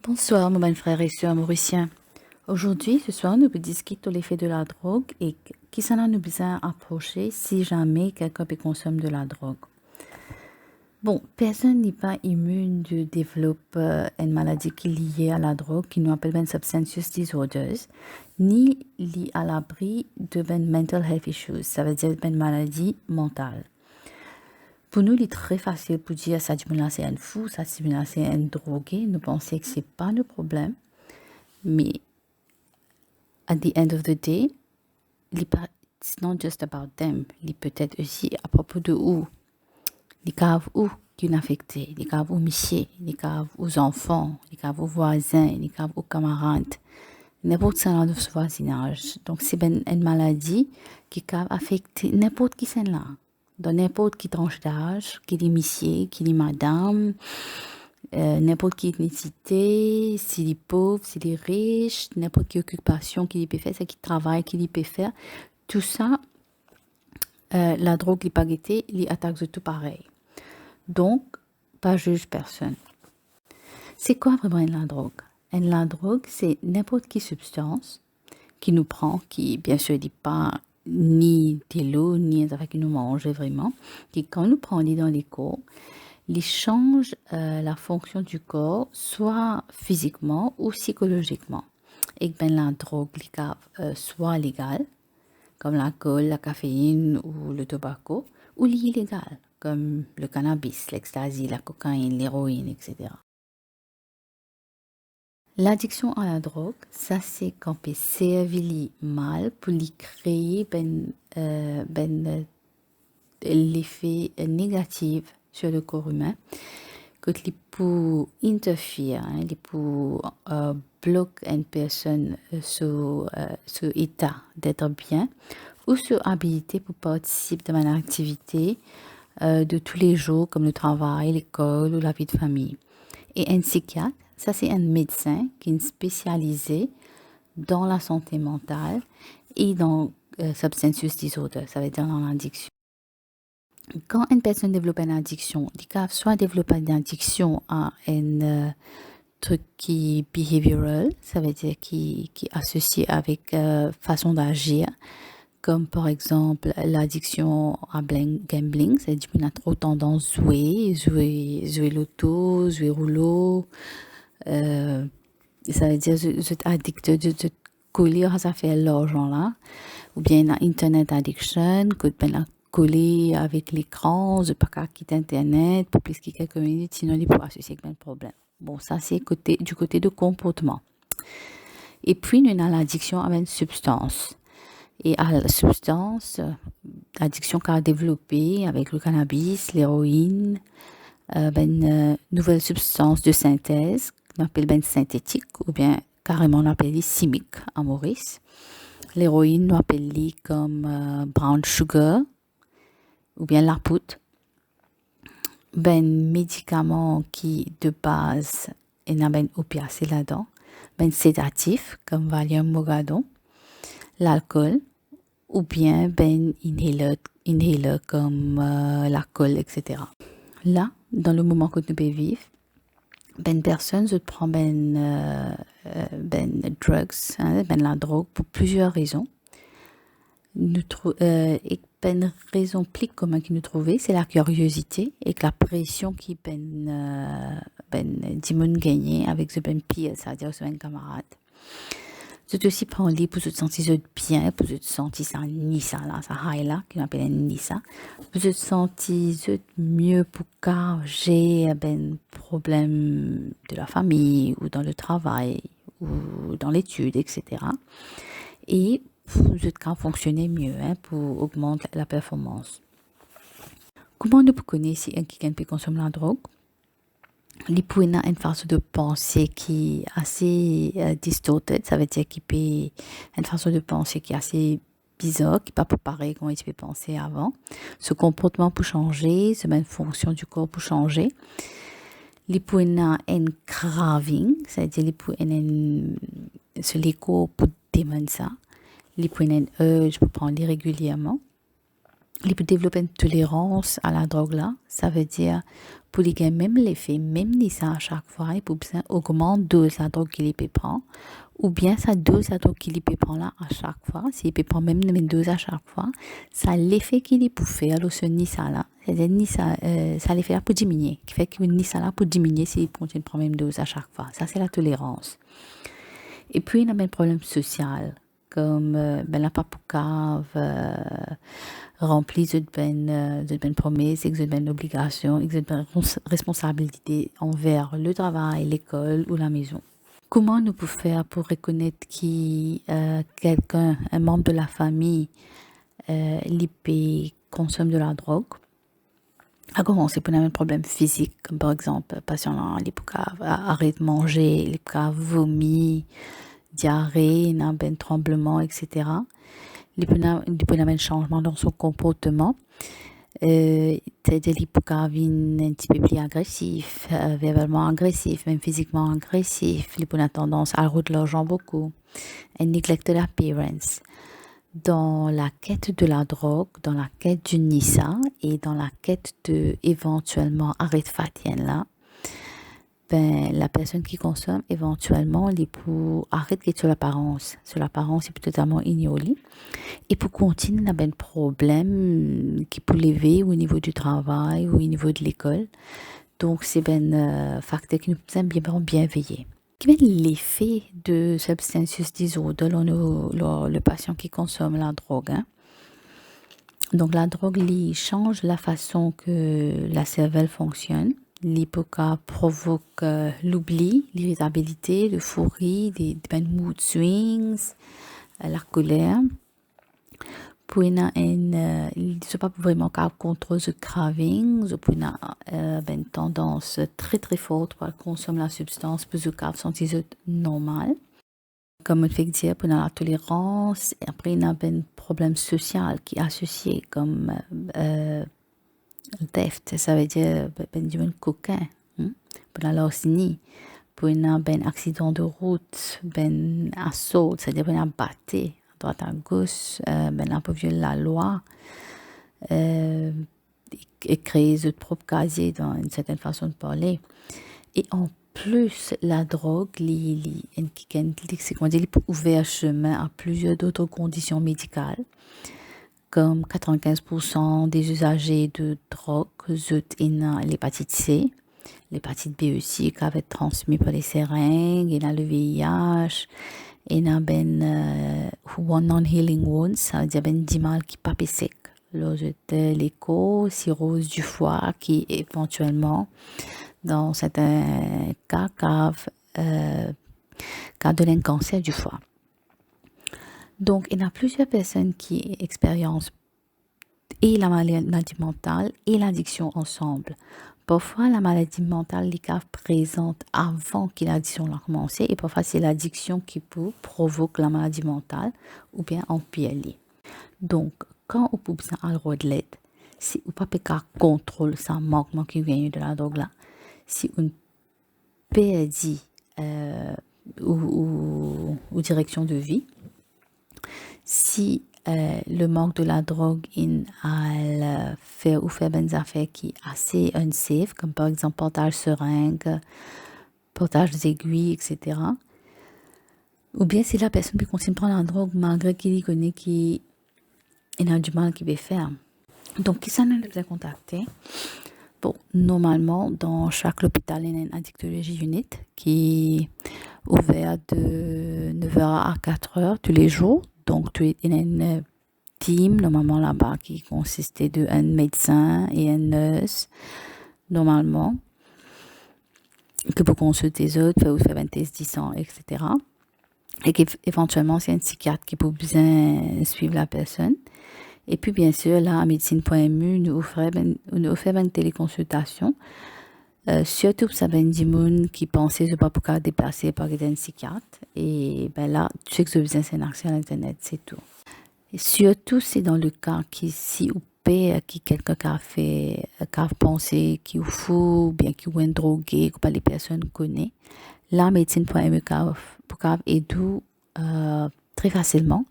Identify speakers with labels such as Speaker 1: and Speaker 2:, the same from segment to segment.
Speaker 1: Bonsoir, mon bon frère et sœur mauriciens. Aujourd'hui, ce soir, nous discutons l'effet de la drogue et qui s'en a nous besoin approcher si jamais quelqu'un peut consommer de la drogue. Bon, personne n'est pas immune de développer une maladie qui est liée à la drogue, qui nous appelle substance use disorders, ni liée à l'abri de mental health issues, ça veut dire une maladie mentale. Pour nous, il est très facile pour dire ça, c'est un fou, ça, c'est un drogué. Nous pensons que c'est pas le problème. Mais at the end of the day, it's not just about them. Il peut-être aussi à propos de où. Les caves où qui sont affectés, les caves aux messieurs, les caves aux enfants, les caves aux voisins, les caves aux camarades. N'importe quel dans notre voisinage. Donc, c'est une maladie qui peut affecter n'importe qui c'est là. Dans n'importe qui tranche d'âge, qui est messieurs, qui est madame, n'importe quelle ethnicité, s'il est pauvre, s'il est riche, n'importe quelle occupation qu'il peut faire, c'est qu'il travaille, qu'il peut faire. Tout ça, la drogue, l'hypagété, les attaques de tout pareil. Donc, pas juge personne. C'est quoi vraiment la drogue? La drogue, c'est n'importe quelle substance qui nous prend, qui bien sûr n'est pas ni de l'eau, ni des affaires qui nous mangent vraiment, qui quand nous prend dans les corps, il change la fonction du corps, soit physiquement ou psychologiquement. Et ben la drogue, soit légale, comme l'alcool, la caféine ou le tobacco, ou l'illégal, comme le cannabis, l'ecstasy, la cocaïne, l'héroïne, etc. L'addiction à la drogue, ça c'est quand on servir mal pour lui créer l'effet négatif sur le corps humain, que il peut interférer, il peut bloquer une personne sur état d'être bien ou sur habilité pour participer à une activité de tous les jours comme le travail, l'école ou la vie de famille. Et un psychiatre, ça c'est un médecin qui est spécialisé dans la santé mentale et dans substance use disorder, ça veut dire dans l'addiction. Quand une personne développe une addiction, il peut soit développer une addiction à un truc qui est behavioral, ça veut dire qui est associé avec façon d'agir, comme par exemple l'addiction à gambling, c'est-à-dire qu'on a trop tendance à jouer l'auto, jouer rouleau, ça veut dire vous êtes addict de coller à ça fait l'argent là, ou bien la internet addiction, que ben la coller avec l'écran, je pas quitter internet pour plus que quelques minutes, sinon il pourra associer avec un problème. Bon, ça c'est du côté de comportement. Et puis, nous avons l'addiction à une substance. Et à la substance, l'addiction qu'a développée avec le cannabis, l'héroïne, nouvelle substance de synthèse, qu'on appelle ben synthétique, ou bien carrément on appelle les chimiques à Maurice. L'héroïne, on appelle les comme brown sugar, ou bien la poudre. Ben médicaments qui de base et n'a ben opiacés là-dedans, ben sédatif comme Valium, Mogadon, l'alcool, ou bien ben inhaler comme l'alcool, etc. Là, dans le moment que nous pouvons vivre, ben personne se prend ben drugs, ben la drogue pour plusieurs raisons. Et une raison plus commune qui nous trouvait, c'est la curiosité et que la pression qui dimon gagner avec ce ben pire, c'est-à-dire ce ben camarade. C'est aussi prendre les pour se sentir bien, pour se sentir ça nissa là, ça high là, qu'on appelle un nissa, pour se sentir mieux pour j'ai ben problème de la famille ou dans le travail ou dans l'étude, etc. Et pour vous fonctionner mieux, pour augmenter la performance. Comment nous connaissons si quelqu'un peut consommer la drogue? Il peut avoir une façon de penser qui est assez distorted, ça veut dire qu'il peut une façon de penser qui est assez bizarre, qui n'est pas pareil comme il peut penser avant. Ce comportement peut changer, cette fonction du corps peut changer. Il peut avoir un craving, c'est-à-dire qu'il peut avoir ce l'écho pour démontrer ça. Il peut avoir un urge pour prendre régulièrement. il peut développer une tolérance à la drogue là. Ça veut dire, pour les gars, même l'effet, même ni ça à chaque fois, il peut bien augmenter dose la drogue qu'il peut prendre, ou bien sa dose la drogue qu'il peut prendre là à chaque fois. S'il peut prendre même une dose à chaque fois, ça l'effet qu'il peut faire, alors ce ni ça là, c'est-à-dire ni ça, ça l'effet là pour diminuer, qui fait que ni ça là pour diminuer s'il continue de prendre même dose à chaque fois. Ça c'est la tolérance. Et puis il y a un problème social, comme ben la papoucave, rempli de ben promesses, de ben obligations, de ben responsabilités envers le travail, l'école ou la maison. Comment nous pouvons faire pour reconnaître qui quelqu'un, un membre de la famille, l'IP consomme de la drogue? À commencer par un problème physique, comme par exemple, patient arrête de manger, l'IPCA vomit, diarrhée, un tremblement, etc. Il peut y avoir un changement dans son comportement. C'est-à-dire qu'il peut avoir un petit peu plus agressif, verbalement agressif, même physiquement agressif. Il peut avoir tendance à rouler l'argent beaucoup. And neglected appearance. Dans la quête de la drogue, dans la quête du Nissa et dans la quête de éventuellement arrêt fatienne là, ben, la personne qui consomme éventuellement les pour arrêter sur l'apparence. Sur l'apparence, il peut totalement ignorer. Et pour continuer, on a un problème qui peut lever au niveau du travail ou au niveau de l'école. Donc, c'est un facteur qui nous aime bien veiller. Quel est l'effet de substance use disorder le patient qui consomme la drogue? Hein? Donc, la drogue change la façon que la cervelle fonctionne. L'hypoca provoque l'oubli, l'irritabilité, l'euphorie, des mood swings, la colère. Pour il ne pas vraiment capable de contrôler le craving, pour une tendance très très forte pour consommer la substance pour le capable sentir normal. Comme on fait dire, pour la tolérance, et après il y a un problème social qui est associé comme theft, ça veut dire du coquin, pour la larcénie, pour un accident de route, assaut, c'est-à-dire un batté à droite à gauche, un peu violer la loi, et créer votre propre casier dans une certaine façon de parler. Et en plus, la drogue, c'est qu'on dit, il peut ouvrir chemin à plusieurs d'autres conditions médicales, comme 95% des usagers de drogue, l'hépatite C, l'hépatite B aussi, qui va être transmise par les seringues, il y a le VIH, il y a one non-healing wounds, ça veut dire du mal qui pas sec. L'écho, cirrhose du foie, qui éventuellement, dans certains cas, donne un cancer du foie. Donc, il y a plusieurs personnes qui expérimentent et la maladie mentale et l'addiction ensemble. Parfois, la maladie mentale est présente avant que l'addiction a commencé et parfois, c'est l'addiction qui provoque la maladie mentale ou bien empire. Donc, quand on peut besoin à le de l'aide, si on ne peut pas contrôler ça manquement qui vient de la drogue là, si on perdit ou direction de vie, si le manque de la drogue a faire des affaires qui est assez unsafe, comme par exemple portage seringue, portage d'aiguilles, etc. Ou bien si la personne peut continuer de prendre la drogue malgré qu'il connaît qu'il a du mal qu'il veut faire. Donc, qui ça nous a contacté? Bon, normalement, dans chaque hôpital, il y a une addictologie unit qui est ouverte de 9h à 4h tous les jours. Donc, il y a une team, normalement là-bas, qui consistait d'un médecin et une nurse, normalement, que pour consulter les autres, faire un test 10 ans, etc. Et qu'éventuellement, c'est un psychiatre qui peut bien suivre la personne. Et puis, bien sûr, là, à médecine.mu, nous offrons une téléconsultation, surtout pour des gens qui pensaient ne pas pouvoir déplacer par un psychiatre. Et là, tu sais que vous besoin, c'est un accès à l'Internet, c'est tout. Et surtout, c'est dans le cas qui, si ou paie, qui quelqu'un qui a pensé, qui est fou, ou bien qui est un drogué, que pas les personnes connaissent, là, médecine.mu pour aider très facilement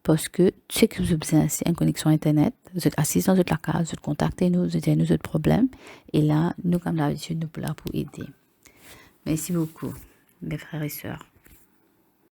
Speaker 1: parce que ce que vous avez besoin, c'est une connexion Internet. Vous êtes assis dans votre case, vous contactez nous, vous avez nos autres problèmes. Et là, nous, comme d'habitude, nous sommes là pour aider. Merci beaucoup, mes frères et sœurs.